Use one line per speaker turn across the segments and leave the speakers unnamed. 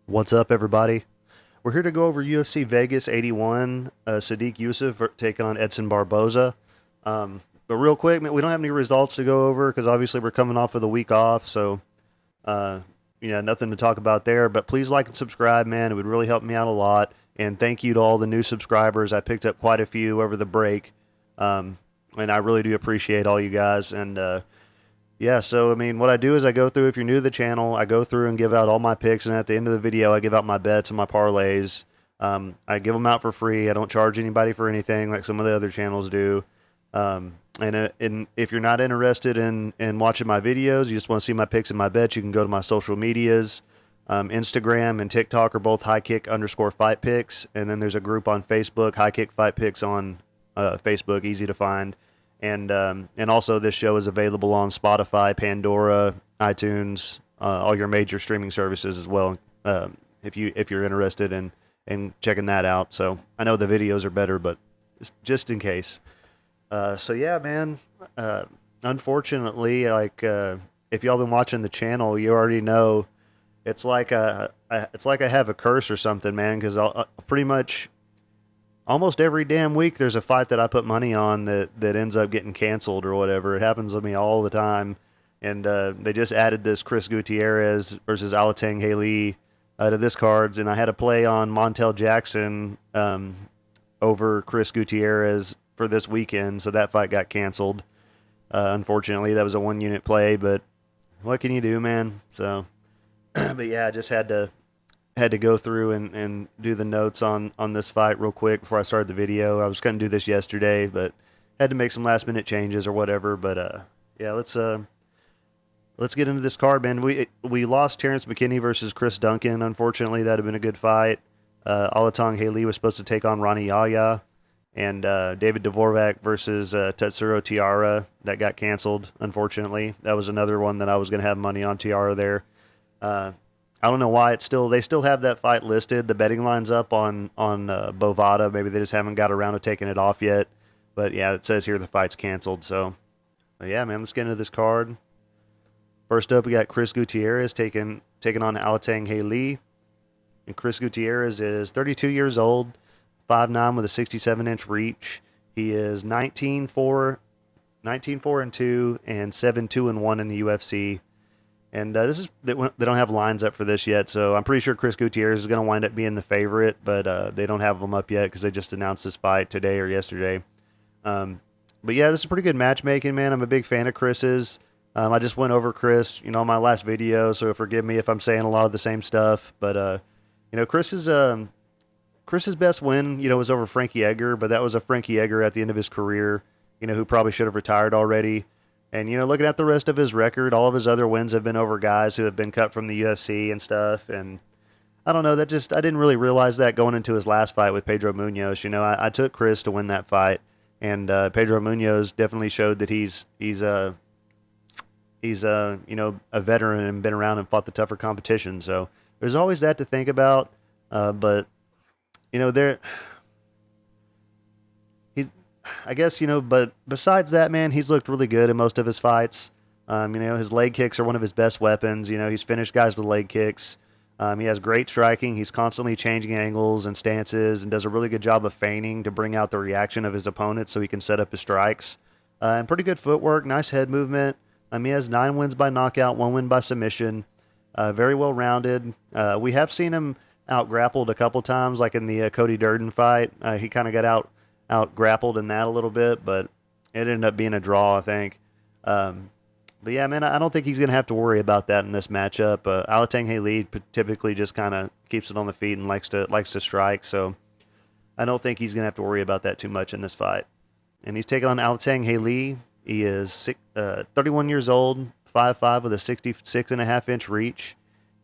What's up, everybody? We're here to go over UFC Vegas 81, Sadiq Yusuff taking on Edson Barboza. But real quick, man, we don't have any results to go over because obviously we're coming off of the week off, so nothing to talk about there. But please like and subscribe, man. It would really help me out a lot. And thank you to all the new subscribers. I picked up quite a few over the break, and I really do appreciate all you guys. And yeah, so I mean, what I do is I go through, if you're new to the channel, I go through and give out all my picks, and at the end of the video, I give out my bets and my parlays. I give them out for free. I don't charge anybody for anything like some of the other channels do. And if you're not interested in watching my videos, you just want to see my picks and my bets, you can go to my social medias. Instagram and TikTok are both highkick_fight picks, and then there's a group on Facebook, High Kick Fight Picks on Facebook, easy to find. And also this show is available on Spotify, Pandora, iTunes, all your major streaming services as well. If you're interested in checking that out. So I know the videos are better, but just in case. So yeah, man. Unfortunately, if y'all been watching the channel, you already know it's like I have a curse or something, man. Because I'll pretty much. Almost every damn week there's a fight that I put money on that ends up getting canceled or whatever. It happens to me all the time. And they just added this Chris Gutierrez versus Alateng Haley to this cards. And I had a play on Montel Jackson over Chris Gutierrez for this weekend. So that fight got canceled. Unfortunately, that was a one-unit play. But what can you do, man? So, but yeah, I just had to go through and do the notes on this fight real quick before I started the video. I was going to do this yesterday, but had to make some last minute changes or whatever. But yeah, let's get into this card, man. We lost Terrence McKinney versus Chris Duncan. Unfortunately, that'd have been a good fight. Alateng Haley was supposed to take on Ronnie Yaya, and David Dvorak versus Tetsuro Tiara. That got canceled, unfortunately. That was another one that I was going to have money on Tiara there. I don't know why they still have that fight listed. The betting line's up on Bovada. Maybe they just haven't got around to taking it off yet. But yeah, it says here the fight's canceled. So yeah, man, let's get into this card. First up, we got Chris Gutierrez taking on Alateng Haley. And Chris Gutierrez is 32 years old, 5'9" with a 67-inch reach. He is 19-4-2 and 7-2-1 in the UFC. And they don't have lines up for this yet, so I'm pretty sure Chris Gutierrez is going to wind up being the favorite, but they don't have them up yet because they just announced this fight today or yesterday. But yeah, this is pretty good matchmaking, man. I'm a big fan of Chris's. I just went over Chris, in my last video, so forgive me if I'm saying a lot of the same stuff. But Chris's best win, was over Frankie Edgar, but that was a Frankie Edgar at the end of his career, who probably should have retired already. And, looking at the rest of his record, all of his other wins have been over guys who have been cut from the UFC and stuff. And I don't know, I didn't really realize that going into his last fight with Pedro Munoz. I took Chris to win that fight. And Pedro Munoz definitely showed that he's a veteran and been around and fought the tougher competition. So there's always that to think about. But but besides that, man, he's looked really good in most of his fights. His leg kicks are one of his best weapons. He's finished guys with leg kicks. He has great striking. He's constantly changing angles and stances and does a really good job of feigning to bring out the reaction of his opponent so he can set up his strikes. And pretty good footwork, nice head movement. He has 9 wins by knockout, 1 win by submission. Very well-rounded. We have seen him out-grappled a couple times, like in the Cody Durden fight. He kind of got out-grappled in that a little bit, but it ended up being a draw, I think. But yeah, man, I don't think he's going to have to worry about that in this matchup. Alateng Haley typically just kind of keeps it on the feet and likes to strike, so I don't think he's going to have to worry about that too much in this fight. And he's taking on Alateng Haley. He is 31 years old, 5'5", with a 66.5-inch reach.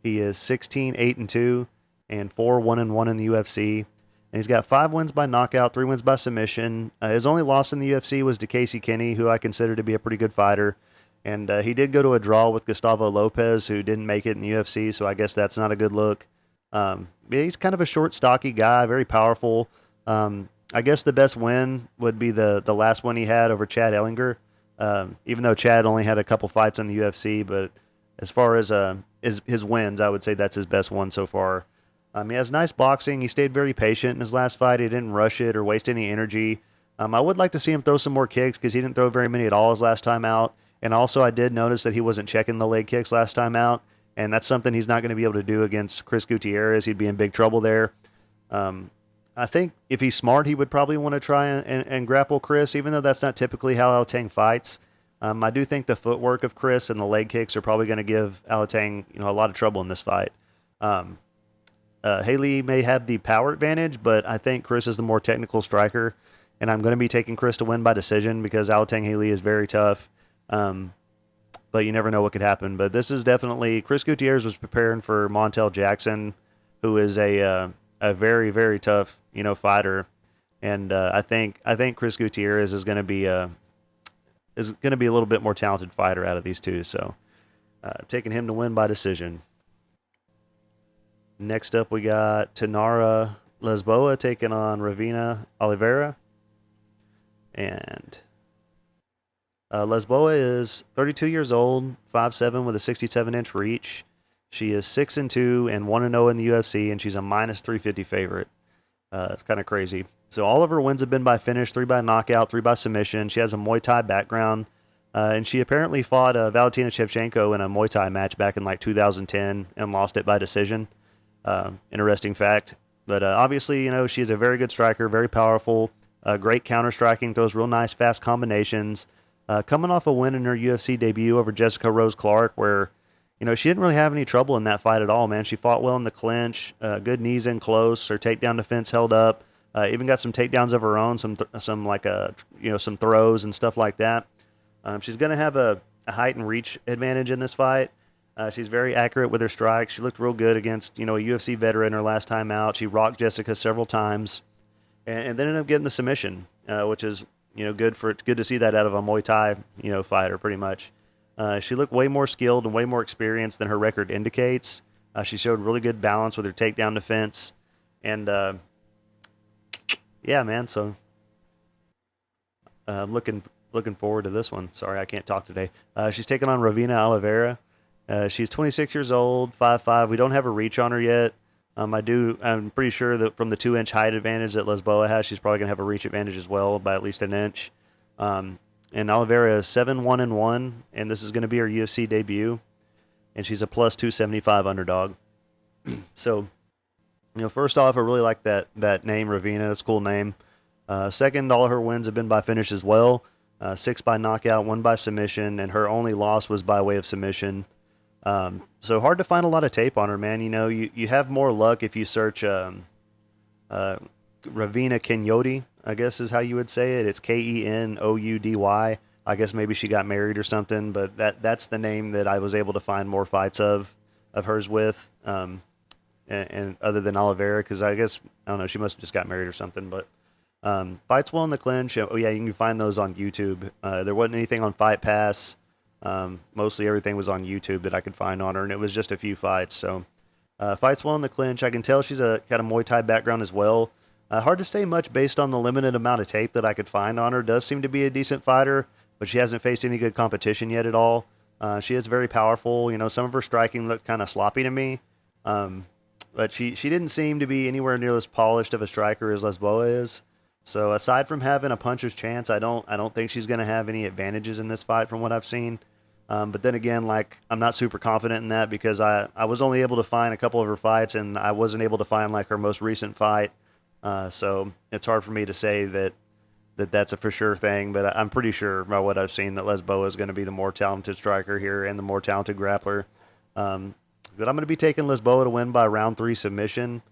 He is 16-8-2 and 4-1-1 in the UFC. and he's got 5 wins by knockout, 3 wins by submission. His only loss in the UFC was to Casey Kenny, who I consider to be a pretty good fighter. And he did go to a draw with Gustavo Lopez, who didn't make it in the UFC, so I guess that's not a good look. He's kind of a short, stocky guy, very powerful. I guess the best win would be the last one he had over Chad Ellinger. Even though Chad only had a couple fights in the UFC, but as far as his wins, I would say that's his best one so far. He has nice boxing. He stayed very patient in his last fight. He didn't rush it or waste any energy. I would like to see him throw some more kicks because he didn't throw very many at all his last time out. And also, I did notice that he wasn't checking the leg kicks last time out, and that's something he's not going to be able to do against Chris Gutierrez. He'd be in big trouble there. I think if he's smart, he would probably want to try and grapple Chris, even though that's not typically how Alatang fights. I do think the footwork of Chris and the leg kicks are probably going to give Alatang, a lot of trouble in this fight. Haley may have the power advantage, but I think Chris is the more technical striker, and I'm going to be taking Chris to win by decision because Alatang Haley is very tough. But you never know what could happen. But this is definitely Chris Gutierrez was preparing for Montel Jackson, who is a very, very tough fighter, and I think Chris Gutierrez is going to be a little bit more talented fighter out of these two. So taking him to win by decision. Next up, we got Tanara Leboa taking on Ravina Olivera, and Leboa is 32 years old, 5'7", with a 67-inch reach. She is 6-2 and 1-0 in the UFC, and she's a -350 favorite. It's kind of crazy. So all of her wins have been by finish, 3 by knockout, 3 by submission. She has a Muay Thai background, and she apparently fought Valentina Shevchenko in a Muay Thai match back in like 2010 and lost it by decision. Interesting fact. But obviously, she's a very good striker, very powerful, great counter-striking, throws real nice, fast combinations. Coming off a win in her UFC debut over Jessica Rose Clark, where she didn't really have any trouble in that fight at all, man. She fought well in the clinch, good knees in close, her takedown defense held up, even got some takedowns of her own, some throws and stuff like that. She's going to have a height and reach advantage in this fight. She's very accurate with her strikes. She looked real good against, a UFC veteran her last time out. She rocked Jessica several times and then ended up getting the submission, which is, good to see that out of a Muay Thai, fighter pretty much. She looked way more skilled and way more experienced than her record indicates. She showed really good balance with her takedown defense. And, yeah, man, so I'm looking forward to this one. Sorry, I can't talk today. She's taking on Ravina Olivera. She's 26 years old, 5'5". We don't have a reach on her yet. I'm pretty sure that from the 2-inch height advantage that Leboa has, she's probably going to have a reach advantage as well by at least an inch. And Olivera is 7-1-1, and this is going to be her UFC debut. And she's a plus 275 underdog. So, first off, I really like that name, Ravina. It's a cool name. Second, all her wins have been by finish as well. 6 by knockout, 1 by submission, and her only loss was by way of submission. So hard to find a lot of tape on her, man. You have more luck if you search Ravina Kenyodi, I guess is how you would say it. It's Kenoudy. I guess maybe she got married or something, but that's the name that I was able to find more fights of hers with. And other than Olivera, because I guess, I don't know, she must have just got married or something, but fights well in the clinch. Oh yeah, you can find those on YouTube. There wasn't anything on Fight Pass. Mostly everything was on YouTube that I could find on her, and it was just a few fights. So fights well in the clinch. I can tell she's got a Muay Thai background as well. Hard to say much based on the limited amount of tape that I could find on her. Does seem to be a decent fighter, but she hasn't faced any good competition yet at all. She is very powerful. Some of her striking looked kind of sloppy to me. But she didn't seem to be anywhere near as polished of a striker as Leboa is. So aside from having a puncher's chance, I don't think she's going to have any advantages in this fight from what I've seen. But then again, I'm not super confident in that because I was only able to find a couple of her fights, and I wasn't able to find her most recent fight. So it's hard for me to say that's a for sure thing, but I'm pretty sure by what I've seen that Leboa is going to be the more talented striker here and the more talented grappler. But I'm going to be taking Leboa to win by round 3 submission.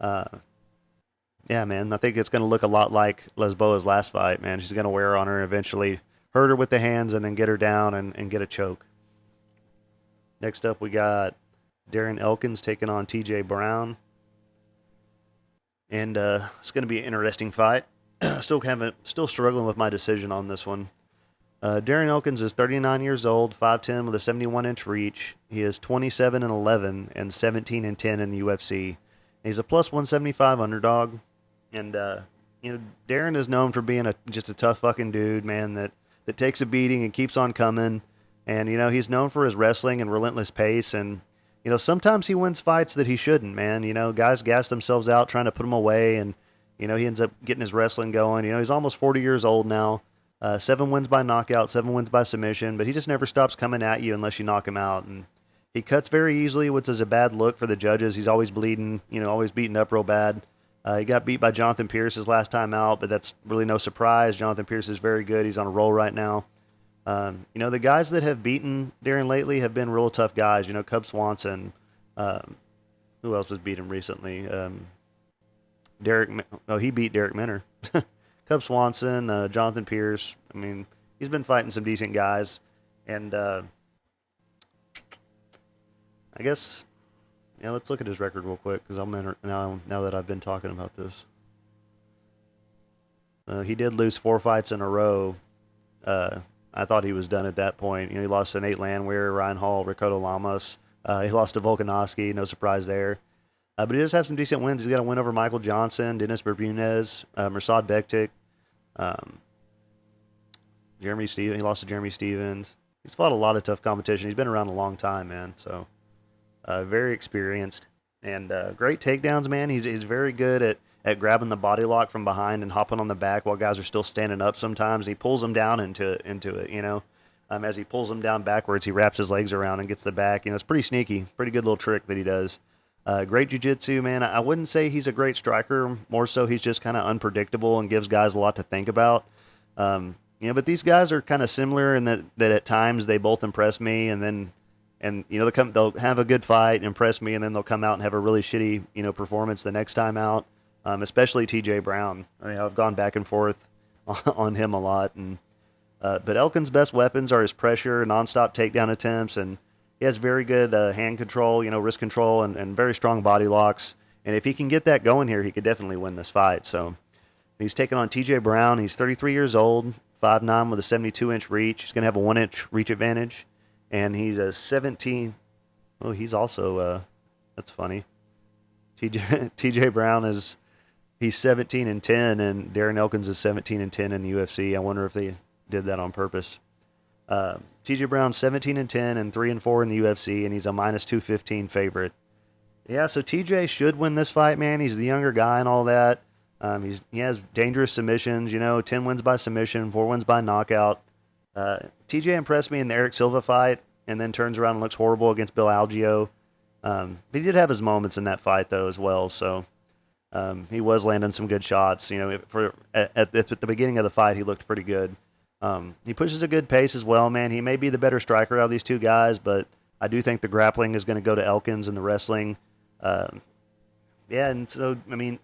Yeah, man, I think it's going to look a lot like Leboa's last fight, man. She's going to wear on her and eventually hurt her with the hands and then get her down and get a choke. Next up, we got Darren Elkins taking on TJ Brown. and it's going to be an interesting fight. Still struggling with my decision on this one. Darren Elkins is 39 years old, 5'10" with a 71-inch reach. He is 27 and 11 and 17 and 10 in the UFC. He's a plus 175 underdog, and Darren is known for being just a tough fucking dude, man, that takes a beating and keeps on coming. And he's known for his wrestling and relentless pace. And sometimes he wins fights that he shouldn't, man. Guys gas themselves out trying to put him away, and he ends up getting his wrestling going. He's almost 40 years old now. 7 wins by knockout, 7 wins by submission, but he just never stops coming at you unless you knock him out. And he cuts very easily, which is a bad look for the judges. He's always bleeding, always beaten up real bad. He got beat by Jonathan Pierce his last time out, but that's really no surprise. Jonathan Pierce is very good. He's on a roll right now. The guys that have beaten Darren lately have been real tough guys. Cub Swanson. Who else has beat him recently? He beat Derek Minner. Cub Swanson, Jonathan Pierce. I mean, he's been fighting some decent guys. And I guess, let's look at his record real quick because now that I've been talking about this. He did lose 4 fights in a row. I thought he was done at that point. He lost to Nate Landwehr, Ryan Hall, Ricardo Lamas. He lost to Volkanovski, no surprise there. But he does have some decent wins. He's got a win over Michael Johnson, Dennis Bermudez, Mirsad Bektik, Jeremy Stevens. He lost to Jeremy Stevens. He's fought a lot of tough competition. He's been around a long time, man. So very experienced and great takedowns, man. He's very good at grabbing the body lock from behind and hopping on the back while guys are still standing up sometimes. And he pulls them down into it. As he pulls them down backwards, he wraps his legs around and gets the back. It's pretty sneaky, pretty good little trick that he does. Great jiu-jitsu, man. I wouldn't say he's a great striker. More so, he's just kind of unpredictable and gives guys a lot to think about. But these guys are kind of similar in that at times they both impress me, and they'll have a good fight, impress me, and then they'll come out and have a really shitty performance the next time out. Especially T.J. Brown. I mean, I've gone back and forth on him a lot, but Elkins' best weapons are his pressure, nonstop takedown attempts, and he has very good hand control, wrist control, and very strong body locks. And if he can get that going here, he could definitely win this fight. So he's taking on T.J. Brown. He's 33 years old, 5'9" with a 72-inch reach. He's going to have a 1-inch reach advantage. And he's a 17. Oh, he's also, that's funny. T.J. Brown he's 17 and 10, and Darren Elkins is 17 and 10 in the UFC. I wonder if they did that on purpose. T.J. Brown's 17 and 10 and 3 and 4 in the UFC, and he's a minus 215 favorite. Yeah, so T.J. should win this fight, man. He's the younger guy and all that. He has dangerous submissions, 10 wins by submission, 4 wins by knockout. T.J. impressed me in the Eric Silva fight, and then turns around and looks horrible against Bill Algeo. But he did have his moments in that fight though as well. So he was landing some good shots. At the beginning of the fight, he looked pretty good. He pushes a good pace as well, man. He may be the better striker out of these two guys, but I do think the grappling is going to go to Elkins and the wrestling. And so, I mean,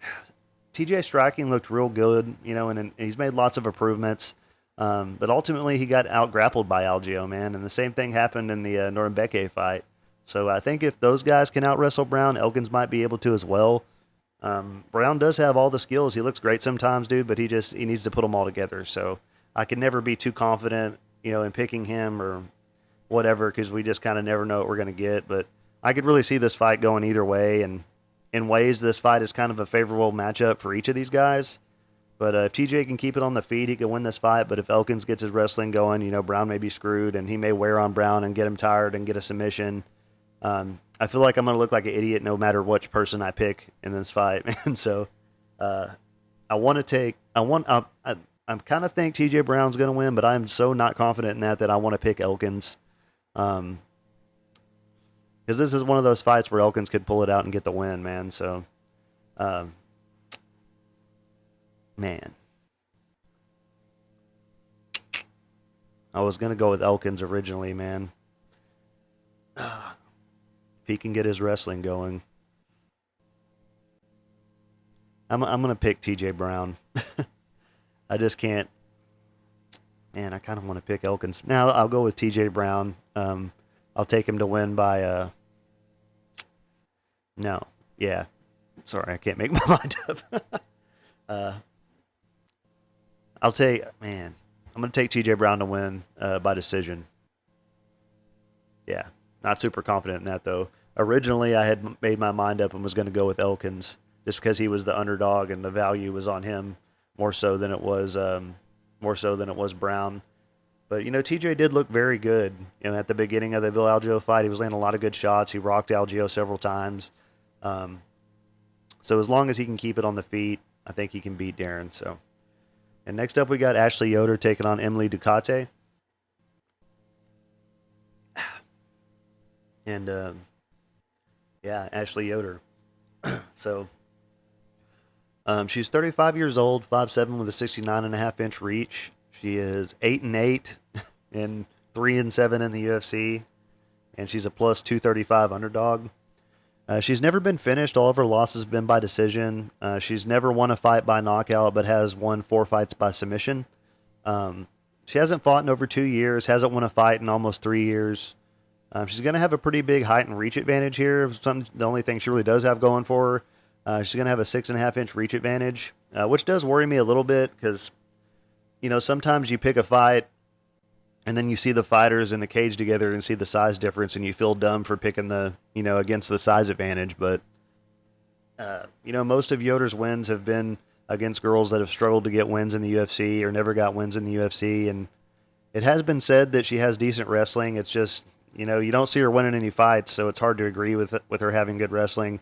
TJ striking looked real good, and he's made lots of improvements. But ultimately, he got out-grappled by Algeo, man, and the same thing happened in the Nuremberg fight. So I think if those guys can out-wrestle Brown, Elkins might be able to as well. Brown does have all the skills. He looks great sometimes, dude, but he needs to put them all together. So I can never be too confident, in picking him or whatever, because we just kind of never know what we're going to get. But I could really see this fight going either way, and in ways, this fight is kind of a favorable matchup for each of these guys. But if TJ can keep it on the feet, he can win this fight. But if Elkins gets his wrestling going, Brown may be screwed, and he may wear on Brown and get him tired and get a submission. I feel like I'm going to look like an idiot no matter which person I pick in this fight, man. So I kind of think TJ Brown's going to win, but I'm so not confident in that I want to pick Elkins. Because this is one of those fights where Elkins could pull it out and get the win, man. So, man. I was going to go with Elkins originally, man. If he can get his wrestling going. I'm going to pick TJ Brown. I just can't. Man, I kind of want to pick Elkins. Now I'll go with TJ Brown. I'll take him to win by no. Yeah. Sorry, I can't make my mind up. uh, I'll take, man, I'm going to take TJ Brown to win by decision. Yeah, not super confident in that, though. Originally, I had made my mind up and was going to go with Elkins just because he was the underdog and the value was on him more so than it was Brown. But TJ did look very good. At the beginning of the Bill Algeo fight, he was landing a lot of good shots. He rocked Algeo several times. Um, so as long as he can keep it on the feet, I think he can beat Darren. So, and next up we got Ashley Yoder taking on Emily Duarte, and yeah, Ashley Yoder. So she's 35 years old, 5'7" with a 69.5-inch reach. She is 8-8 and 3-7 in the UFC, and she's a plus 235 underdog. She's never been finished. All of her losses have been by decision. She's never won a fight by knockout, but has won 4 fights by submission. She hasn't fought in over 2 years, hasn't won a fight in almost 3 years. She's going to have a pretty big height and reach advantage here. The only thing she really does have going for her. She's going to have a 6.5-inch reach advantage, which does worry me a little bit because, sometimes you pick a fight and then you see the fighters in the cage together and see the size difference and you feel dumb for picking against the size advantage. But, most of Yoder's wins have been against girls that have struggled to get wins in the UFC or never got wins in the UFC. And it has been said that she has decent wrestling. It's just, you don't see her winning any fights, so it's hard to agree with her having good wrestling.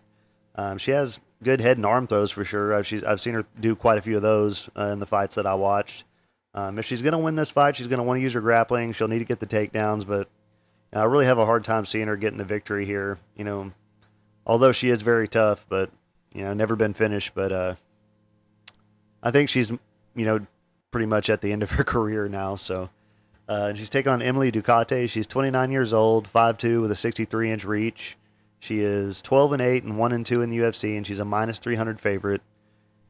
She has good head and arm throws for sure. I've seen her do quite a few of those in the fights that I watched. If she's going to win this fight, she's going to want to use her grappling. She'll need to get the takedowns, but I really have a hard time seeing her getting the victory here. Although she is very tough, but never been finished. But I think she's pretty much at the end of her career now. So she's taking on Emily Duarte. She's 29 years old, 5'2" with a 63-inch reach. She is 12-8 and 1-2 in the UFC, and she's a minus 300 favorite.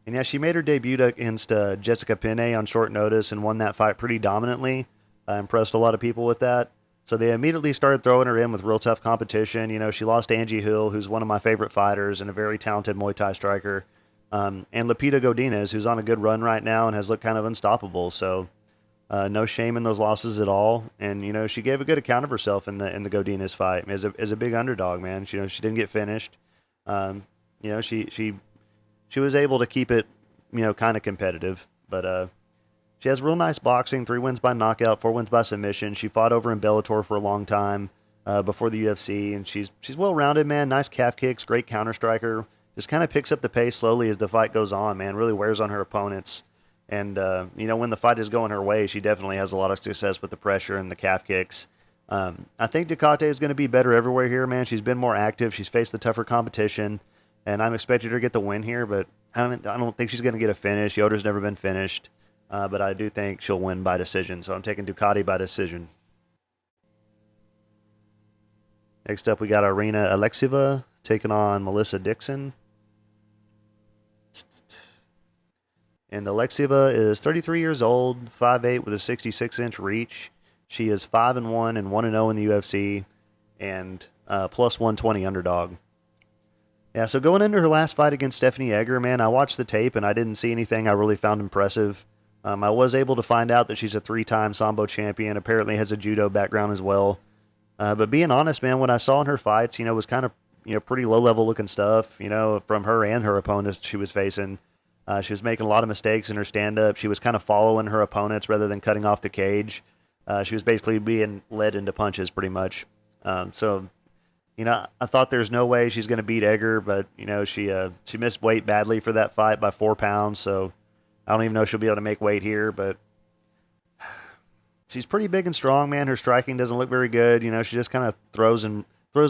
And yeah, she made her debut against Jessica Penne on short notice and won that fight pretty dominantly. Impressed a lot of people with that. So they immediately started throwing her in with real tough competition. She lost to Angie Hill, who's one of my favorite fighters and a very talented Muay Thai striker. And Lupita Godinez, who's on a good run right now and has looked kind of unstoppable. So no shame in those losses at all. And, she gave a good account of herself in the Godinez fight as a big underdog, man. She didn't get finished. She was able to keep it, kind of competitive. But she has real nice boxing, 3 wins by knockout, 4 wins by submission. She fought over in Bellator for a long time before the UFC, and she's well-rounded, man. Nice calf kicks, great counter striker. Just kind of picks up the pace slowly as the fight goes on, man. Really wears on her opponents. And, when the fight is going her way, she definitely has a lot of success with the pressure and the calf kicks. I think Duarte is going to be better everywhere here, man. She's been more active. She's faced the tougher competition. And I'm expecting her to get the win here, but I don't think she's going to get a finish. Yoder's never been finished, but I do think she'll win by decision. So I'm taking Ducati by decision. Next up, we got Irina Alexieva taking on Melissa Dixon. And Alexieva is 33 years old, 5'8" with a 66-inch reach. She is 5-1 and 1-0 in the UFC, and plus 120 underdog. Yeah, so going into her last fight against Stephanie Egger, man, I watched the tape and I didn't see anything I really found impressive. I was able to find out that she's a 3-time Sambo champion, apparently has a judo background as well. But being honest, man, what I saw in her fights, was kind of, pretty low-level looking stuff, from her and her opponents she was facing. She was making a lot of mistakes in her stand-up. She was kind of following her opponents rather than cutting off the cage. She was basically being led into punches pretty much. I thought there's no way she's going to beat Egger, but, she missed weight badly for that fight by 4 pounds, so I don't even know if she'll be able to make weight here, but she's pretty big and strong, man. Her striking doesn't look very good. She just kind of throws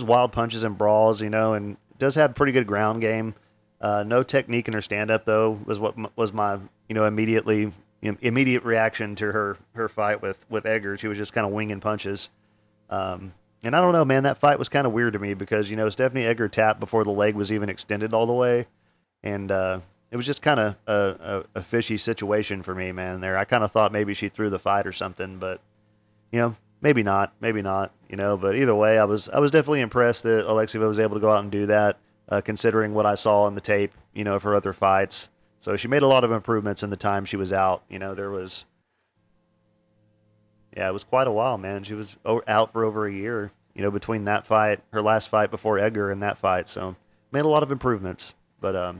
wild punches and brawls, and does have pretty good ground game. No technique in her stand-up, though, was my, immediate reaction to her fight with Egger. She was just kind of winging punches. And I don't know, man, that fight was kind of weird to me because, Stephanie Egger tapped before the leg was even extended all the way. And it was just kind of a fishy situation for me, man, there. I kind of thought maybe she threw the fight or something, but, maybe not, But either way, I was definitely impressed that Alexieva was able to go out and do that, considering what I saw in the tape, of her other fights. So she made a lot of improvements in the time she was out. Yeah, it was quite a while, man. She was out for over a year, between that fight, her last fight before Edgar, and that fight. So made a lot of improvements. But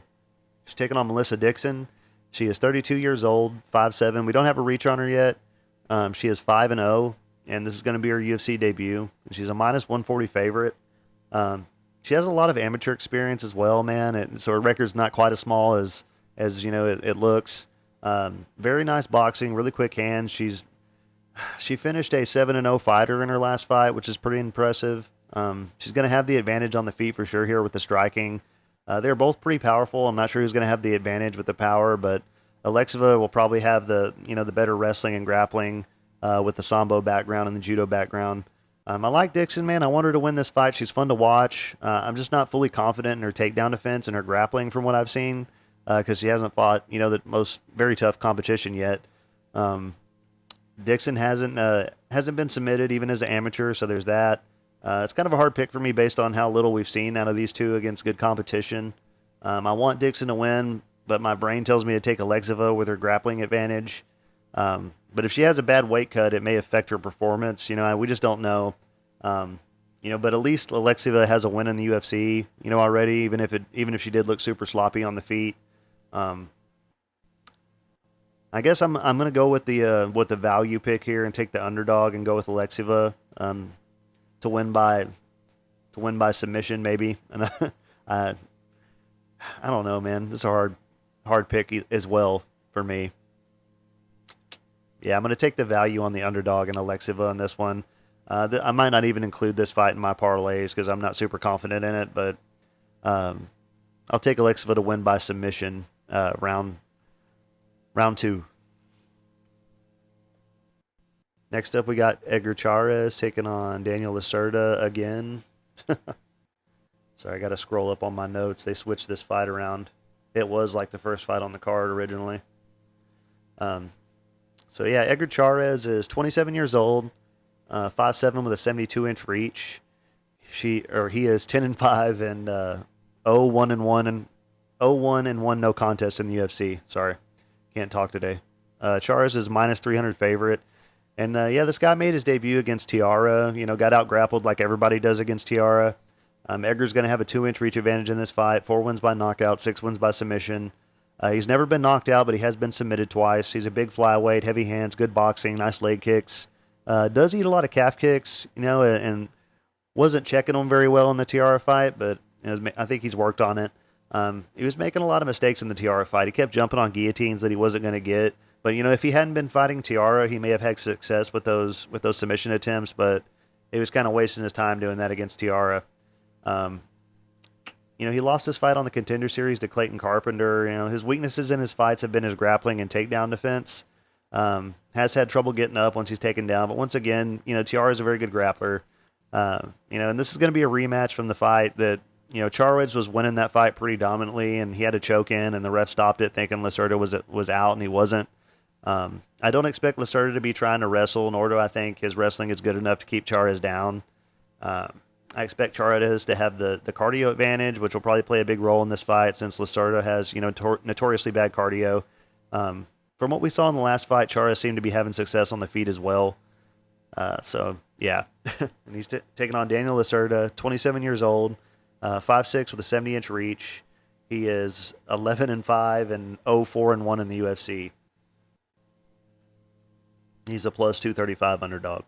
she's taking on Melissa Dixon. She is 32 years old, 5'7". We don't have a reach on her yet. She is 5-0, and this is going to be her UFC debut. She's a -140 favorite. She has a lot of amateur experience as well, man. So her record's not quite as small as it looks. Very nice boxing, really quick hands. She finished a 7-0 fighter in her last fight, which is pretty impressive. She's going to have the advantage on the feet for sure here with the striking. They're both pretty powerful. I'm not sure who's going to have the advantage with the power, but Alexieva will probably have the better wrestling and grappling with the sambo background and the judo background. I like Dixon, man. I want her to win this fight. She's fun to watch. I'm just not fully confident in her takedown defense and her grappling from what I've seen because she hasn't fought the most very tough competition yet. Dixon hasn't been submitted even as an amateur, so there's that. It's kind of a hard pick for me based on how little we've seen out of these two against good competition. I want Dixon to win, but my brain tells me to take Alexieva with her grappling advantage. But if she has a bad weight cut, it may affect her performance. We just don't know. But at least Alexieva has a win in the UFC, already, even if she did look super sloppy on the feet. I guess I'm gonna go with the value pick here and take the underdog and go with Alexieva to win by submission maybe. And I don't know, man. This is a hard pick as well for me. Yeah, I'm gonna take the value on the underdog and Alexieva on this one. I might not even include this fight in my parlays because I'm not super confident in it, but I'll take Alexieva to win by submission round 2. Next up, we got Edgar Charz taking on Daniel Lacerda again. Sorry, I got to scroll up on my notes. They switched this fight around. It was like the first fight on the card originally. So yeah, Edgar Charz is 27 years old, 5'7" with a 72-inch reach. He is 10-5 and 0-1-1 and 0-1-1 no contest in the UFC. Sorry, can't talk today. Charz is -300 favorite. And this guy made his debut against Tiara, got out grappled like everybody does against Tiara. Edgar's going to have a 2-inch reach advantage in this fight, 4 wins by knockout, 6 wins by submission. He's never been knocked out, but he has been submitted twice. He's a big flyweight, heavy hands, good boxing, nice leg kicks. Does eat a lot of calf kicks, and wasn't checking them very well in the Tiara fight, but I think he's worked on it. He was making a lot of mistakes in the Tiara fight. He kept jumping on guillotines that he wasn't going to get. But if he hadn't been fighting Tiara, he may have had success with those submission attempts. But he was kind of wasting his time doing that against Tiara. He lost his fight on the Contender Series to Clayton Carpenter. His weaknesses in his fights have been his grappling and takedown defense. Has had trouble getting up once he's taken down. But once again, Tiara is a very good grappler. And this is going to be a rematch from the fight that Charz was winning that fight pretty dominantly, and he had a choke in, and the ref stopped it, thinking Lacerda was out, and he wasn't. I don't expect Lacerda to be trying to wrestle, nor do I think his wrestling is good enough to keep Charz down. I expect Charz to have the cardio advantage, which will probably play a big role in this fight since Lacerda has notoriously bad cardio. From what we saw in the last fight, Charz seemed to be having success on the feet as well. So yeah, and he's taking on Daniel Lacerda, 27 years old, 5'6" with a 70-inch reach. He is 11-5 and 0-4-1 in the UFC. He's a plus 235 underdog.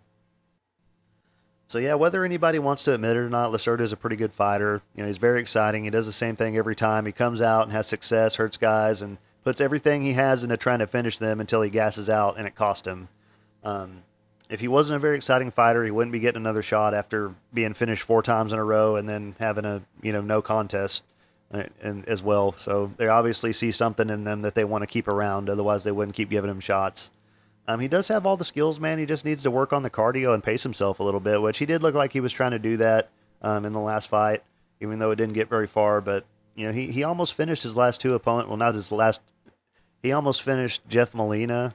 So yeah, whether anybody wants to admit it or not, Lacerda is a pretty good fighter. He's very exciting. He does the same thing every time. He comes out and has success, hurts guys, and puts everything he has into trying to finish them until he gasses out, and it cost him. If he wasn't a very exciting fighter, he wouldn't be getting another shot after being finished 4 times in a row and then having a no contest and as well. So they obviously see something in them that they want to keep around. Otherwise, they wouldn't keep giving him shots. He does have all the skills, man. He just needs to work on the cardio and pace himself a little bit, which he did look like he was trying to do that in the last fight, even though it didn't get very far. But he almost finished his last 2 opponents. Well, not his last. He almost finished Jeff Molina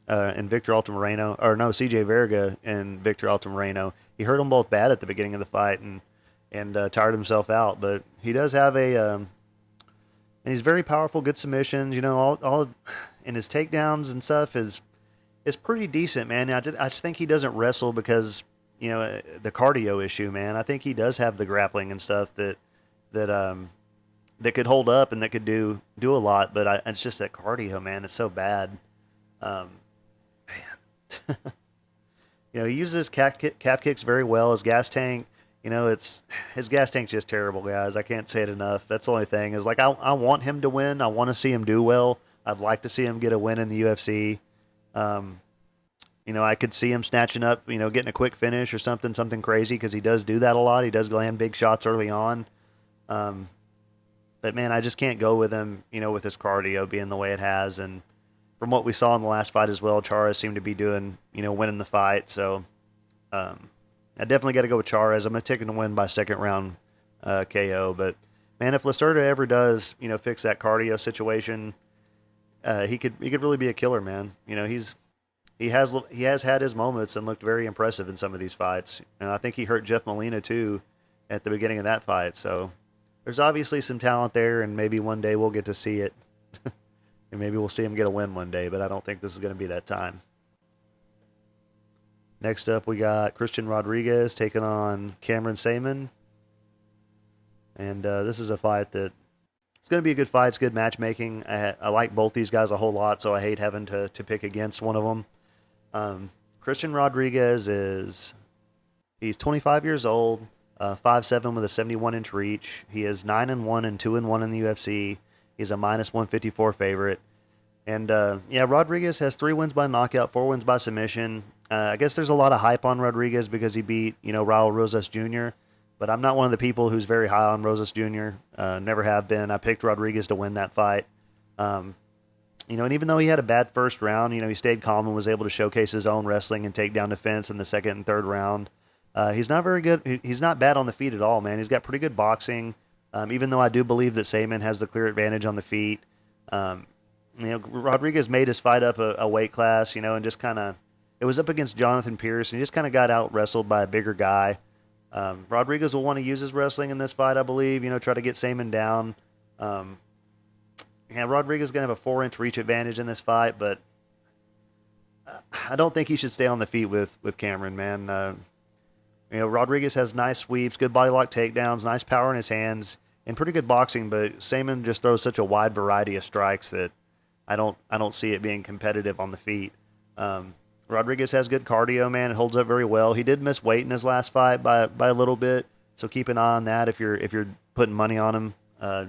and Victor Altamirano, or no, CJ Verga and Victor Altamirano. He hurt them both bad at the beginning of the fight and tired himself out. But he does have and he's very powerful, good submissions. All and his takedowns and stuff is pretty decent, man. I just think he doesn't wrestle because the cardio issue, man. I think he does have the grappling and stuff that that could hold up and that could do a lot, but it's just that cardio, man. It's so bad. Um, man. He uses his calf kicks very well. His gas tank, it's his gas tank's just terrible, guys. I can't say it enough. That's the only thing is like I want him to win. I want to see him do well. I'd like to see him get a win in the UFC. Um, I could see him snatching up, getting a quick finish or something crazy because he does do that a lot. He does land big shots early on. Um, but man, I just can't go with him, with his cardio being the way it has. And from what we saw in the last fight as well, Charz seemed to be doing, winning the fight. So I definitely got to go with Charz. I'm going to take him to win by second round KO. But man, if Lacerda ever does, fix that cardio situation, he could really be a killer, man. He has had his moments and looked very impressive in some of these fights. And I think he hurt Jeff Molina too at the beginning of that fight. So there's obviously some talent there, and maybe one day we'll get to see it. And maybe we'll see him get a win one day, but I don't think this is going to be that time. Next up, we got Christian Rodriguez taking on Cameron Saaiman. And this is a fight that it's going to be a good fight. It's good matchmaking. I like both these guys a whole lot, so I hate having to pick against one of them. Christian Rodriguez he's 25 years old, 5'7" with a 71-inch reach. He is 9-1 and 2-1 in the UFC. He's a -154 favorite. And Rodriguez has 3 wins by knockout, 4 wins by submission. I guess there's a lot of hype on Rodriguez because he beat, Raul Rosas Jr., but I'm not one of the people who's very high on Rosas Jr. Never have been. I picked Rodriguez to win that fight. And even though he had a bad first round, he stayed calm and was able to showcase his own wrestling and takedown defense in the second and third round. He's not very good. He's not bad on the feet at all, man. He's got pretty good boxing. Even though I do believe that Saaiman has the clear advantage on the feet. Rodriguez made his fight up a weight class, and just kind of, it was up against Jonathan Pierce, and he just kind of got out wrestled by a bigger guy. Rodriguez will want to use his wrestling in this fight, I believe, try to get Saaiman down. Rodriguez is going to have a 4-inch reach advantage in this fight, but I don't think he should stay on the feet with Cameron, man. Rodriguez has nice sweeps, good body lock takedowns, nice power in his hands, and pretty good boxing, but Saaiman just throws such a wide variety of strikes that I don't see it being competitive on the feet. Rodriguez has good cardio, man. It holds up very well. He did miss weight in his last fight by a little bit, so keep an eye on that if you're putting money on him.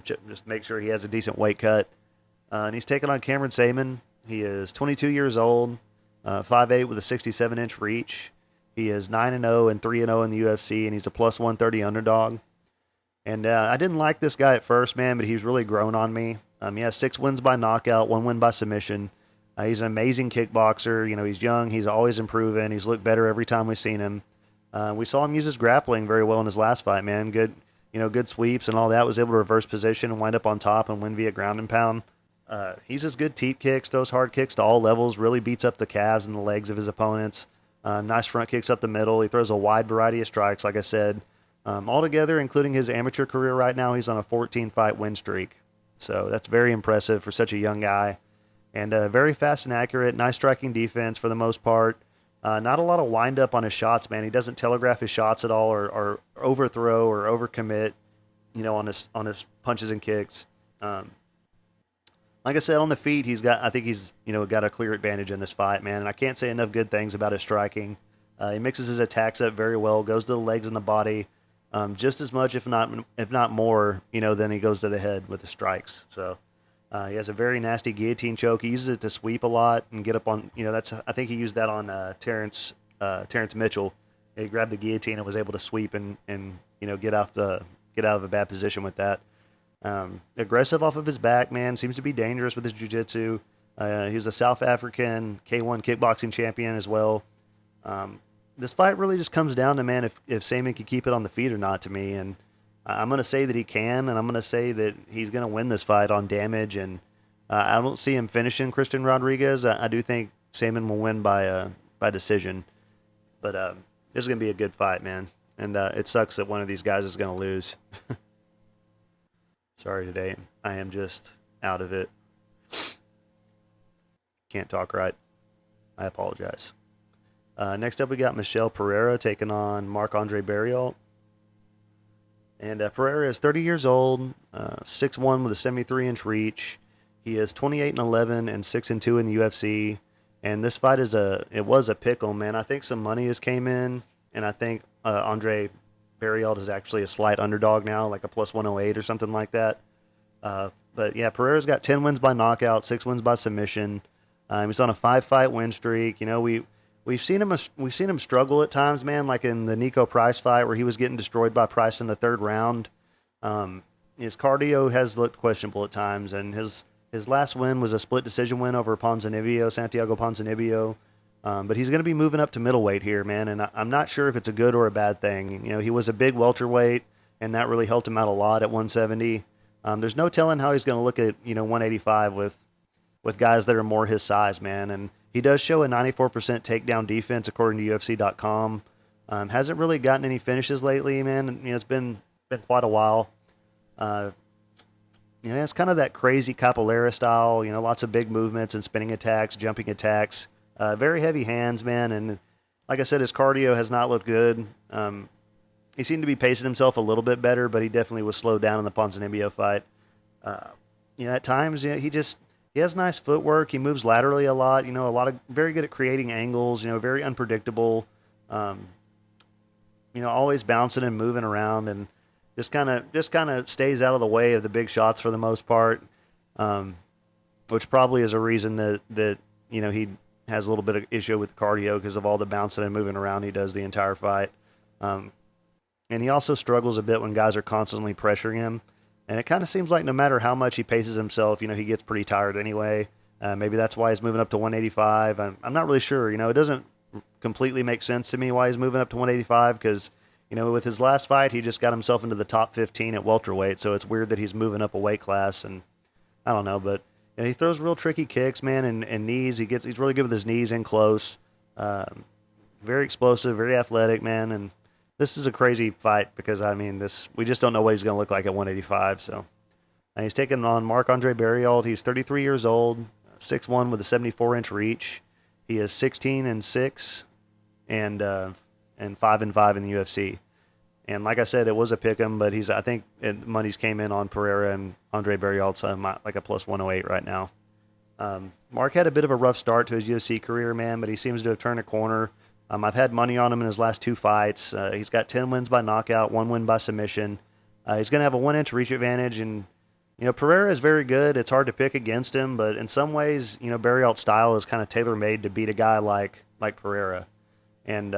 Just make sure he has a decent weight cut. And he's taking on Cameron Saaiman. He is 22 years old, 5'8" with a 67-inch reach. He is 9-0 and 3-0 in the UFC, and he's a +130 underdog. And I didn't like this guy at first, man, but he's really grown on me. He has 6 wins by knockout, 1 win by submission. He's an amazing kickboxer. He's young. He's always improving. He's looked better every time we've seen him. We saw him use his grappling very well in his last fight, man. Good sweeps and all that. Was able to reverse position and wind up on top and win via ground and pound. He uses good teep kicks, throws hard kicks to all levels, really beats up the calves and the legs of his opponents. Nice front kicks up the middle. He throws a wide variety of strikes, like I said. Altogether, including his amateur career right now, he's on a 14-fight win streak. So that's very impressive for such a young guy. And very fast and accurate, nice striking defense for the most part. Not a lot of wind up on his shots, man. He doesn't telegraph his shots at all or overthrow or overcommit, on his punches and kicks. Like I said, on the feet, I think he's got a clear advantage in this fight, man. And I can't say enough good things about his striking. He mixes his attacks up very well, goes to the legs and the body, just as much, if not more, than he goes to the head with the strikes. So he has a very nasty guillotine choke. He uses it to sweep a lot and get up on. I think he used that on Terrence Mitchell. He grabbed the guillotine and was able to sweep and get out of a bad position with that. Aggressive off of his back, man. Seems to be dangerous with his jiu-jitsu. He's a South African K1 kickboxing champion as well. This fight really just comes down to, man, if Saaiman can keep it on the feet or not to me. And I'm going to say that he can, and I'm going to say that he's going to win this fight on damage. And I don't see him finishing Christian Rodriguez. I do think Saaiman will win by decision. But this is going to be a good fight, man. And it sucks that one of these guys is going to lose. Sorry today. I am just out of it. Can't talk right. I apologize. Next up, we got Michel Pereira taking on Marc-Andre Barriault. And Pereira is 30 years old, 6'1" with a 73-inch reach. He is 28-11 and 6-2 in the UFC. And this fight was a pick'em, man. I think some money has came in, and I think Andre Barriault is actually a slight underdog now, like a plus 108 or something like that. But yeah, Pereira's got 10 wins by knockout, 6 wins by submission. He's on a 5-fight win streak. You know, we've seen him struggle at times, man. Like in the Nico Price fight where he was getting destroyed by Price in the third round. His cardio has looked questionable at times, and his last win was a split decision win over Santiago Ponzinibbio. But he's going to be moving up to middleweight here, man, and I'm not sure if it's a good or a bad thing. You know, he was a big welterweight, and that really helped him out a lot at 170. There's no telling how he's going to look at 185 with guys that are more his size, man. And he does show a 94% takedown defense according to UFC.com. Hasn't really gotten any finishes lately, man. It's been quite a while. It's kind of that crazy Capoeira style. Lots of big movements and spinning attacks, jumping attacks. Very heavy hands, man. And like I said, his cardio has not looked good. He seemed to be pacing himself a little bit better, but he definitely was slowed down in the Ponzinibbio fight. At times, he has nice footwork. He moves laterally a lot. Very good at creating angles. Very unpredictable. Always bouncing and moving around, and just kind of stays out of the way of the big shots for the most part. Which probably is a reason that he has a little bit of issue with cardio because of all the bouncing and moving around he does the entire fight. And he also struggles a bit when guys are constantly pressuring him. And it kind of seems like no matter how much he paces himself, he gets pretty tired anyway. Maybe that's why he's moving up to 185. I'm not really sure. It doesn't completely make sense to me why he's moving up to 185 because, with his last fight, he just got himself into the top 15 at welterweight. So it's weird that he's moving up a weight class. And I don't know, but he throws real tricky kicks, man, and knees. He's really good with his knees in close. Very explosive, very athletic, man. And this is a crazy fight because, we just don't know what he's going to look like at 185. So he's taking on Marc-Andre Barriault. He's 33 years old, 6'1" with a 74-inch reach. He is 16-6 and 5-5 in the UFC. And like I said, it was a pick'em, but I think money's came in on Pereira and Andre Barriault's like a plus 108 right now. Mark had a bit of a rough start to his UFC career, man, but he seems to have turned a corner. I've had money on him in his last 2 fights. He's got 10 wins by knockout, 1 win by submission. He's going to have a 1-inch reach advantage, and Pereira is very good. It's hard to pick against him, but in some ways, Barriault's style is kind of tailor-made to beat a guy like Pereira. And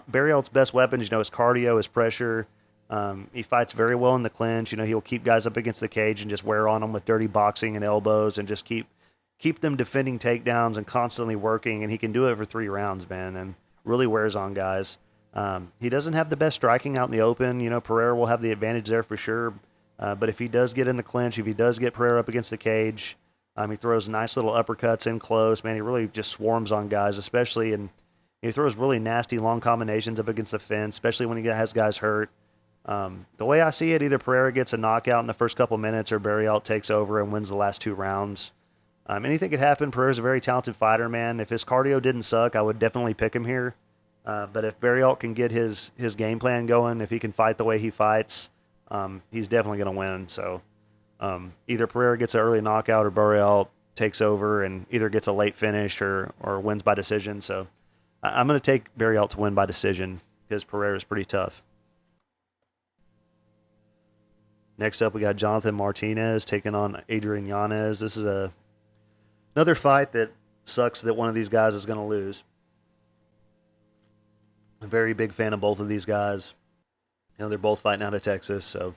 Barriault's best weapons, his cardio, his pressure. He fights very well in the clinch. He'll keep guys up against the cage and just wear on them with dirty boxing and elbows and just keep them defending takedowns and constantly working. And he can do it for 3 rounds, man, and really wears on guys. He doesn't have the best striking out in the open. Pereira will have the advantage there for sure. But if he does get in the clinch, if he does get Pereira up against the cage, he throws nice little uppercuts in close. Man, he really just swarms on guys, especially in he throws really nasty long combinations up against the fence, especially when he has guys hurt. The way I see it, either Pereira gets a knockout in the first couple minutes or Barriault takes over and wins the last 2 rounds. Anything could happen. Pereira's a very talented fighter, man. If his cardio didn't suck, I would definitely pick him here. But if Barriault can get his game plan going, if he can fight the way he fights, he's definitely going to win. So either Pereira gets an early knockout or Barriault takes over and either gets a late finish or wins by decision. So I'm going to take Barriault to win by decision because Pereira is pretty tough. Next up, we got Jonathan Martinez taking on Adrian Yanez. This is another fight that sucks that one of these guys is going to lose. I'm a very big fan of both of these guys. They're both fighting out of Texas. So,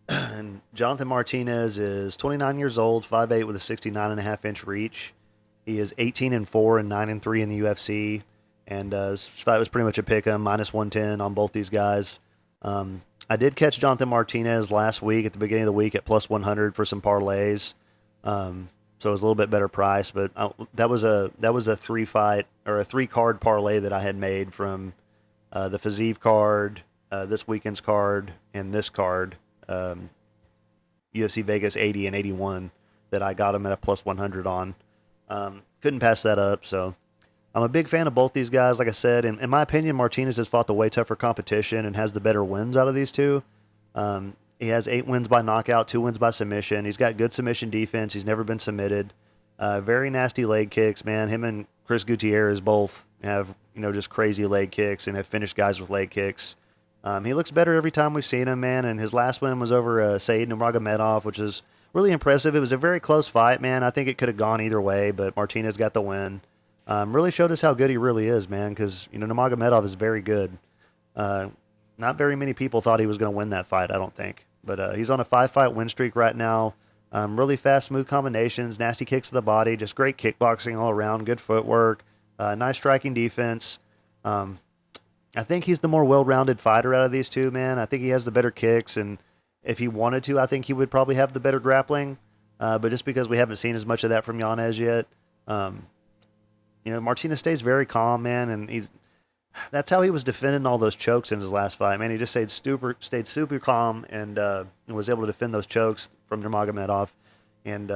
and Jonathan Martinez is 29 years old, 5'8" with a 69.5-inch reach. He is 18-4 and 9-3 in the UFC. And this fight was pretty much a pick'em, minus 110 on both these guys. I did catch Jonathan Martinez last week at the beginning of the week at plus 100 for some parlays. So it was a little bit better price, but that was a 3-fight or a 3-card parlay that I had made from the Fazeev card, this weekend's card, and this card. um, UFC Vegas 80 and 81 that I got him at a plus 100 on. Couldn't pass that up. So I'm a big fan of both these guys. Like I said, in my opinion, Martinez has fought the way tougher competition and has the better wins out of these two. He has 8 wins by knockout, 2 wins by submission. He's got good submission defense. He's never been submitted. Very nasty leg kicks, man. Him and Chris Gutierrez both have, just crazy leg kicks and have finished guys with leg kicks. He looks better every time we've seen him, man. And his last win was over Said Nurmagomedov, which is really impressive. It was a very close fight, man. I think it could have gone either way, but Martinez got the win. Really showed us how good he really is, man, because, Nurmagomedov is very good. Not very many people thought he was going to win that fight, I don't think. But he's on a 5-fight win streak right now. Really fast, smooth combinations, nasty kicks to the body, just great kickboxing all around, good footwork, nice striking defense. I think he's the more well-rounded fighter out of these two, man. I think he has the better kicks, and if he wanted to, I think he would probably have the better grappling. But just because we haven't seen as much of that from Yanez yet, Martinez stays very calm, man, and that's how he was defending all those chokes in his last fight, man. He just stayed super calm and was able to defend those chokes from Nurmagomedov. And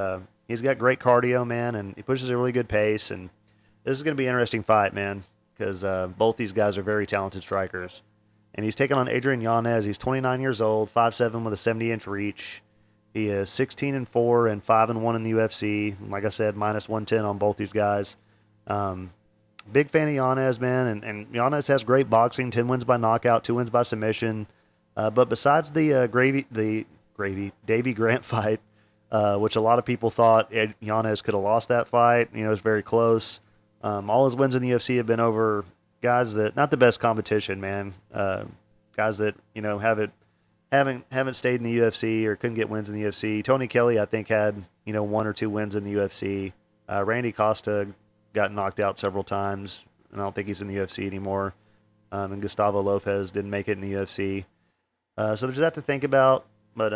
he's got great cardio, man, and he pushes a really good pace. And this is going to be an interesting fight, man, because both these guys are very talented strikers. And he's taking on Adrian Yanez. He's 29 years old, 5'7", with a 70-inch reach. He is 16-4 and 5-1 in the UFC. Like I said, minus 110 on both these guys. Big fan of Yanez, man, and Yanez has great boxing, 10 wins by knockout, 2 wins by submission. But besides the Davy Grant fight, which a lot of people thought Yanez could have lost that fight, it was very close. All his wins in the UFC have been over guys that, not the best competition, man. Guys that, haven't stayed in the UFC or couldn't get wins in the UFC. Tony Kelly, I think, had, 1 or 2 wins in the UFC. Randy Costa got knocked out several times, and I don't think he's in the UFC anymore. And Gustavo Lopez didn't make it in the UFC. So there's that to think about. But,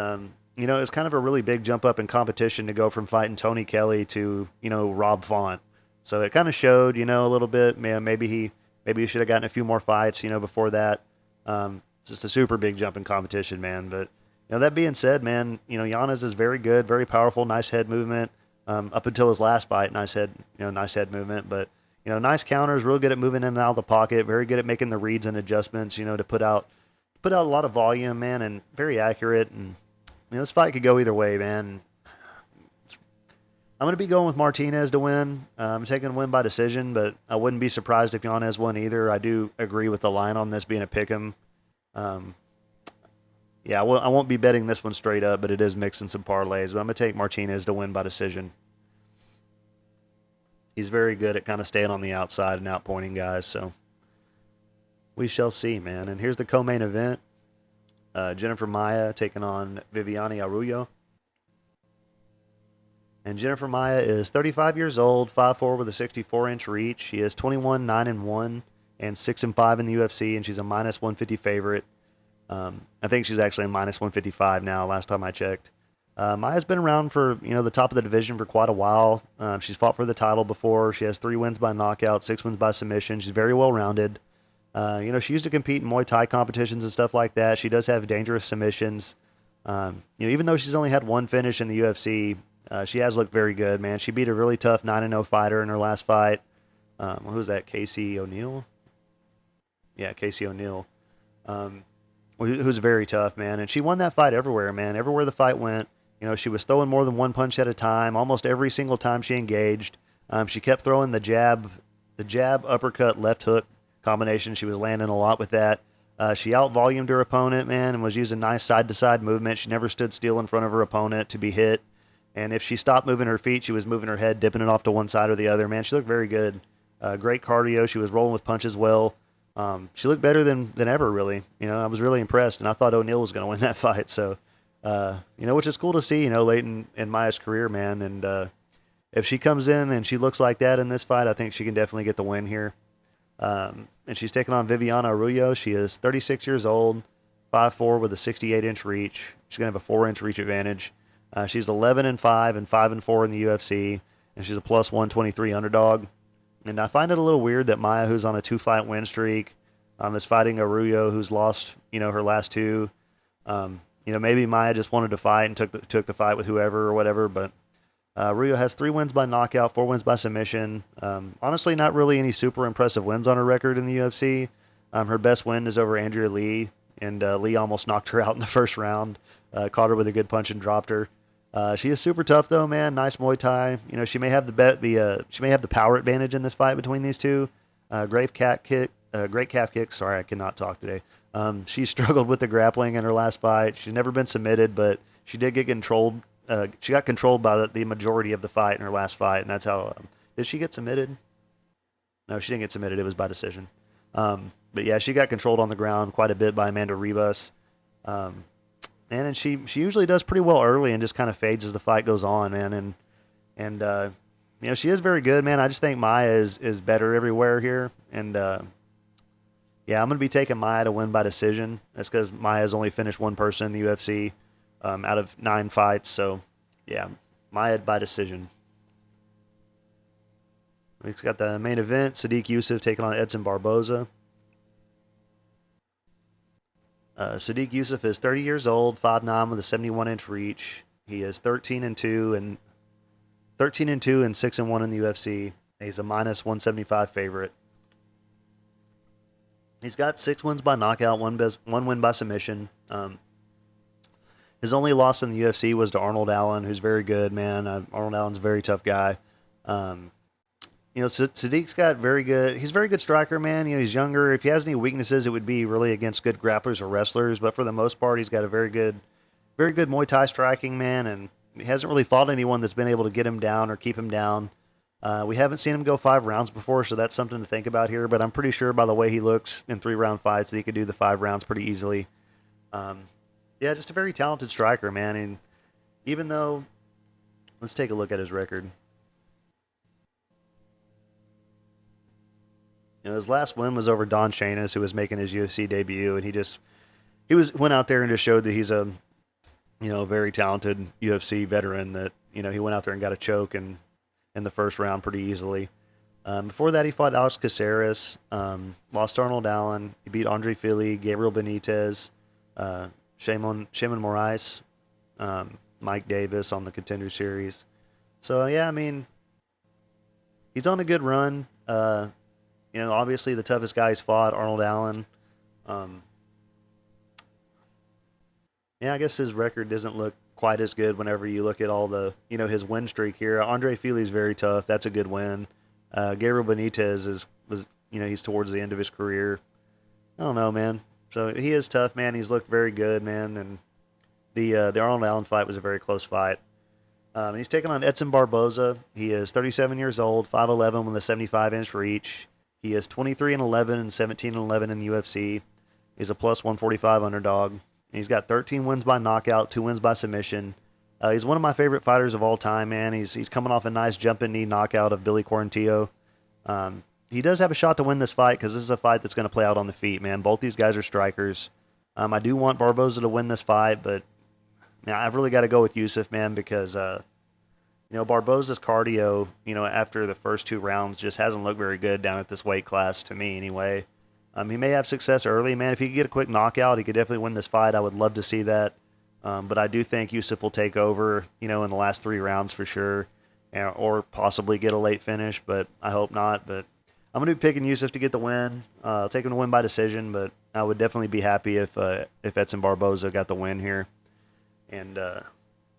it's kind of a really big jump up in competition to go from fighting Tony Kelly to, Rob Font. So it kind of showed, a little bit. Man, maybe he should have gotten a few more fights, before that. Just a super big jump in competition, man. But, that being said, man, Yanez is very good, very powerful, nice head movement. Up until his last fight, nice head movement. But, nice counters, real good at moving in and out of the pocket, very good at making the reads and adjustments, to put out a lot of volume, man, and very accurate. And, this fight could go either way, man. I'm going to be going with Martinez to win. I'm taking a win by decision, but I wouldn't be surprised if Yanez won either. I do agree with the line on this being a pick'em. Yeah, I won't be betting this one straight up, but it is mixing some parlays. But I'm going to take Martinez to win by decision. He's very good at kind of staying on the outside and outpointing guys, so we shall see, man. And here's the co-main event. Jennifer Maia taking on Viviane Arroyo. And Jennifer Maia is 35 years old, 5'4", with a 64-inch reach. She is 21-9-1 and 6-5 in the UFC, and she's a minus 150 favorite. I think she's actually a minus 155 now, last time I checked. Maia's been around for, the top of the division for quite a while. She's fought for the title before. She has 3 wins by knockout, 6 wins by submission. She's very well-rounded. She used to compete in Muay Thai competitions and stuff like that. She does have dangerous submissions. Even though she's only had 1 finish in the UFC, she has looked very good, man. She beat a really tough 9-0 fighter in her last fight. Who was that? Casey O'Neill? Yeah, Casey O'Neill. Who's very tough, man. And she won that fight everywhere, man. Everywhere the fight went, she was throwing more than 1 punch at a time. Almost every single time she engaged, she kept throwing the jab, uppercut, left hook combination. She was landing a lot with that. She out-volumed her opponent, man, and was using nice side-to-side movement. She never stood still in front of her opponent to be hit. And if she stopped moving her feet, she was moving her head, dipping it off to one side or the other. Man, she looked very good. Great cardio. She was rolling with punches well. She looked better than ever, really. I was really impressed, and I thought O'Neal was going to win that fight. So, which is cool to see, late in Maia's career, man. And if she comes in and she looks like that in this fight, I think she can definitely get the win here. And she's taking on Viviane Arroyo. She is 36 years old, 5'4", with a 68-inch reach. She's going to have a 4-inch reach advantage. She's 11-5 and 5-4 in the UFC, and she's a plus 123 underdog. And I find it a little weird that Maia, who's on a 2-fight win streak, is fighting Arroyo, who's lost, her last 2. maybe Maya just wanted to fight and took the fight with whoever or whatever. But Rio has 3 wins by knockout, 4 wins by submission. Honestly, not really any super impressive wins on her record in the UFC. Her best win is over Andrea Lee, and Lee almost knocked her out in the first round. Caught her with a good punch and dropped her. She is super tough though, man. Nice Muay Thai. She may have she may have the power advantage in this fight between these two. Great calf kick. Sorry, I cannot talk today. She struggled with the grappling in her last fight. She's never been submitted, but she did get controlled. She got controlled by the majority of the fight in her last fight, and that's how. Did she get submitted? No, she didn't get submitted. It was by decision. But yeah, she got controlled on the ground quite a bit by Amanda Ribas. And she usually does pretty well early and just kind of fades as the fight goes on, man. And she is very good, man. I just think Maya is better everywhere here. And yeah, I'm gonna be taking Maya to win by decision. That's because Maya's only finished one person in the UFC out of 9 fights. So yeah, Maya by decision. We've got the main event: Sadiq Yusuff taking on Edson Barboza. Sadiq Yusuff is 30 years old, 5'9", with a 71-inch reach. He is 13-2 and 6-1 in the UFC. He's a minus 175 favorite. He's got 6 wins by knockout, 1 win by submission. His only loss in the UFC was to Arnold Allen, who's very good, man. Arnold Allen's a very tough guy. Sadiq's got he's a very good striker, man. He's younger. If he has any weaknesses, it would be really against good grapplers or wrestlers. But for the most part, he's got a very good Muay Thai striking, man. And he hasn't really fought anyone that's been able to get him down or keep him down. We haven't seen him go 5 rounds before, so that's something to think about here. But I'm pretty sure by the way he looks in 3-round fights that he could do the 5 rounds pretty easily. Yeah, just a very talented striker, man. And even though, let's take a look at his record. His last win was over Don Shanis, who was making his UFC debut, and he went out there and just showed that he's a very talented UFC veteran. That he went out there and got a choke in the first round pretty easily. Before that, he fought Alex Caceres, lost to Arnold Allen. He beat Andre Fili, Gabriel Benitez, Shimon Moraes, Mike Davis on the Contender Series. So yeah, I mean, he's on a good run. Obviously the toughest guy he's fought, Arnold Allen. Yeah, I guess his record doesn't look quite as good whenever you look at all the, his win streak here. Andre Fili's very tough. That's a good win. Gabriel Benitez he's towards the end of his career. I don't know, man. So he is tough, man. He's looked very good, man. And the Arnold Allen fight was a very close fight. He's taking on Edson Barboza. He is 37 years old, 5'11", with a 75-inch reach. He is 23-11 and 17-11 in the UFC. He's a plus 145 underdog. He's got 13 wins by knockout, 2 wins by submission. He's one of my favorite fighters of all time, man. He's coming off a nice jumping knee knockout of Billy Quarantillo. He does have a shot to win this fight because this is a fight that's going to play out on the feet, man. Both these guys are strikers. I do want Barboza to win this fight, but I've really got to go with Yusuff, man, because Barboza's cardio, after the first 2 rounds just hasn't looked very good down at this weight class to me anyway. He may have success early, man. If he could get a quick knockout, he could definitely win this fight. I would love to see that. But I do think Yusuff will take over, in the last 3 rounds for sure, or possibly get a late finish, but I hope not. But I'm going to be picking Yusuff to get the win. I'll take him to win by decision, but I would definitely be happy if Edson Barboza got the win here. And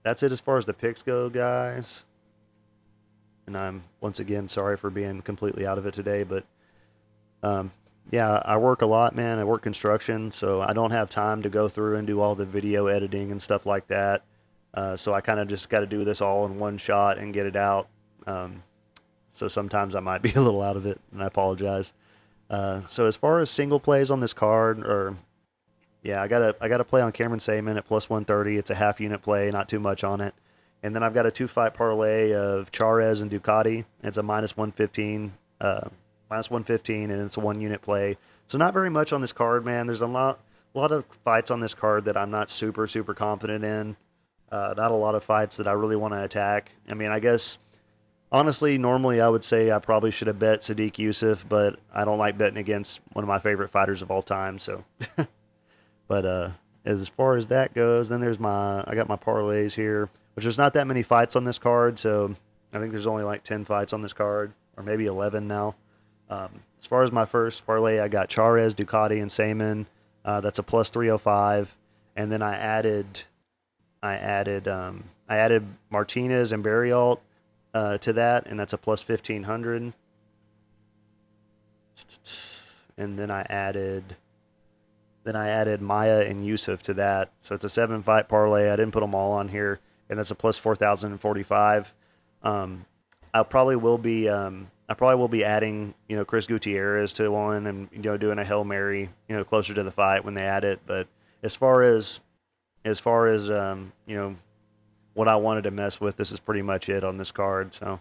that's it as far as the picks go, guys. And I'm, once again, sorry for being completely out of it today. But, yeah, I work a lot, man. I work construction, so I don't have time to go through and do all the video editing and stuff like that. So I kind of just got to do this all in one shot and get it out. So sometimes I might be a little out of it, and I apologize. So as far as single plays on this card, yeah, I gotta play on Cameron Saman at plus 130. It's a half unit play, not too much on it. And then I've got a 2-fight parlay of Charz and Ducati. It's a minus 115, and it's a 1 unit play. So not very much on this card, man. There's a lot of fights on this card that I'm not super confident in. Not a lot of fights that I really want to attack. I mean, I guess honestly, normally I would say I probably should have bet Sadiq Yusuff, but I don't like betting against one of my favorite fighters of all time. So, but as far as that goes, then I got my parlays here, which there's not that many fights on this card, so I think there's only like 10 fights on this card, or maybe 11 now. As far as my first parlay, I got Charz, Ducati, and Seon. That's a plus 305, and then I added Martinez and Barrialt to that, and that's a plus 1500. And then I added Maya and Yusuff to that, so it's a 7-fight parlay. I didn't put them all on here, and that's a plus 4045. I probably will be adding, Chris Gutierrez to one, and doing a Hail Mary, closer to the fight when they add it. But as far as what I wanted to mess with, this is pretty much it on this card. So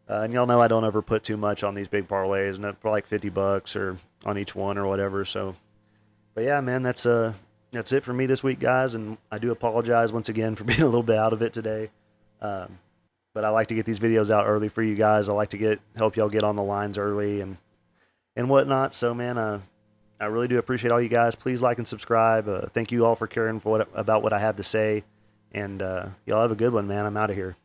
and y'all know I don't ever put too much on these big parlays, and for like $50 or on each one or whatever. So, but yeah, man, that's it for me this week, guys, and I do apologize once again for being a little bit out of it today. But I like to get these videos out early for you guys. I like to help y'all get on the lines early and whatnot. So, man, I really do appreciate all you guys. Please like and subscribe. Thank you all for caring about what I have to say. And y'all have a good one, man. I'm out of here.